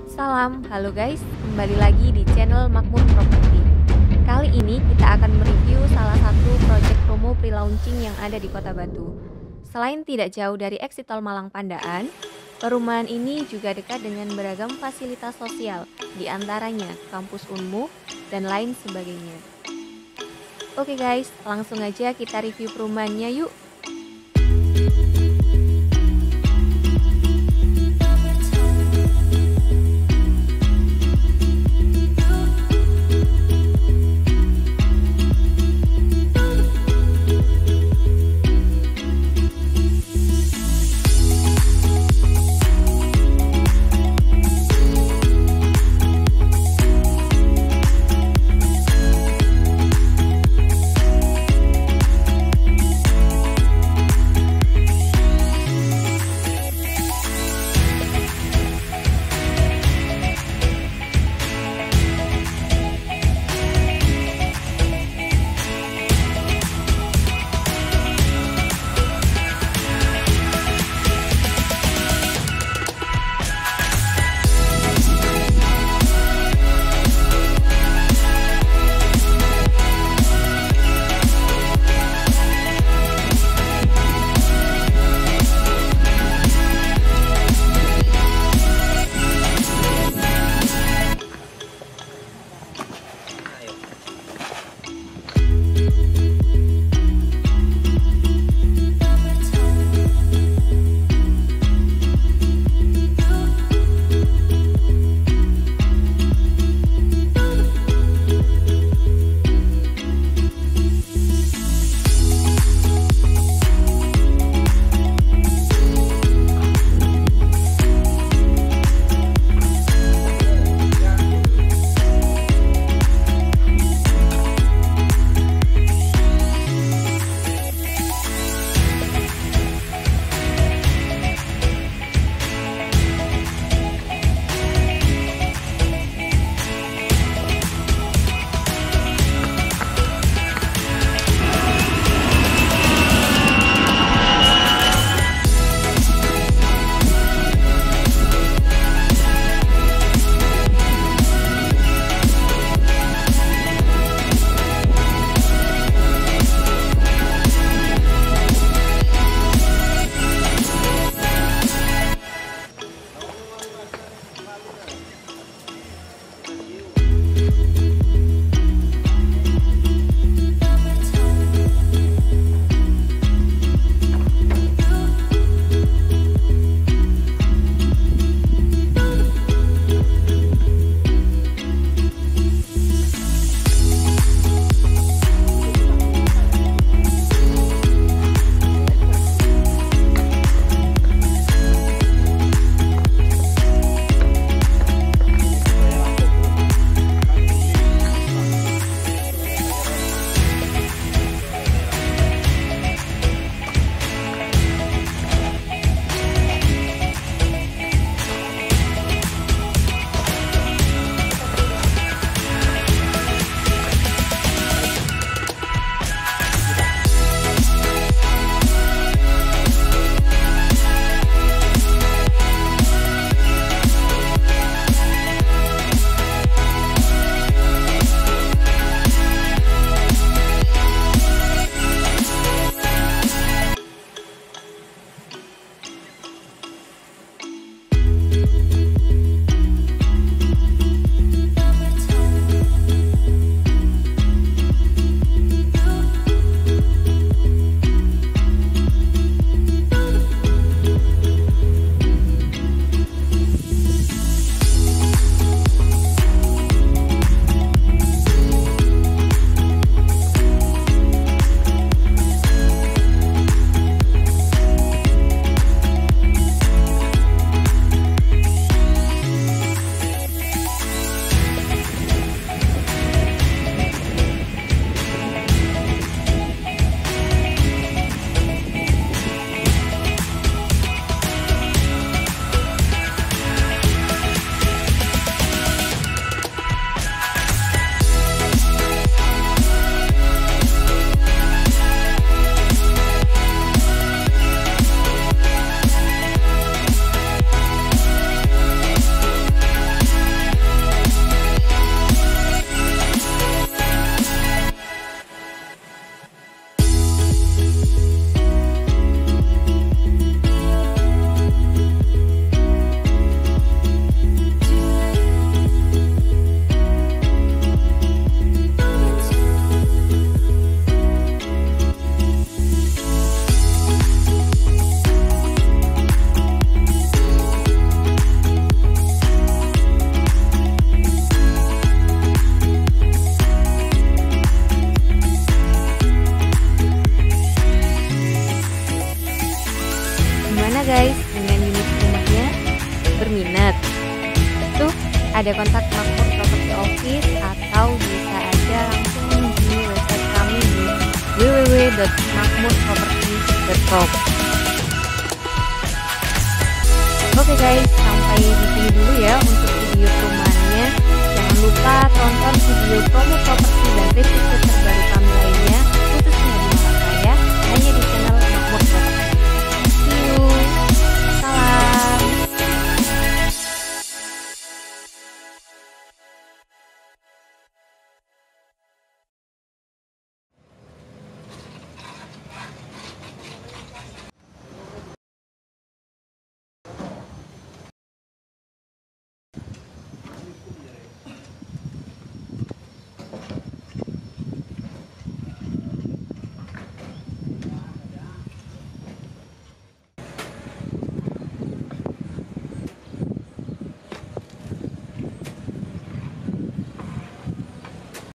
Salam, halo guys, kembali lagi di channel Makmur Property. Kali ini kita akan mereview salah satu proyek promo pre-launching yang ada di Kota Batu. Selain tidak jauh dari Exit Tol Malang Pandaan, perumahan ini juga dekat dengan beragam fasilitas sosial, di antaranya kampus Unmu dan lain sebagainya. Oke guys, langsung aja kita review perumahannya yuk. itu ada kontak Makmur Property Office atau bisa aja langsung di website kami di www.makmurproperty.com. Oke guys, sampai di sini dulu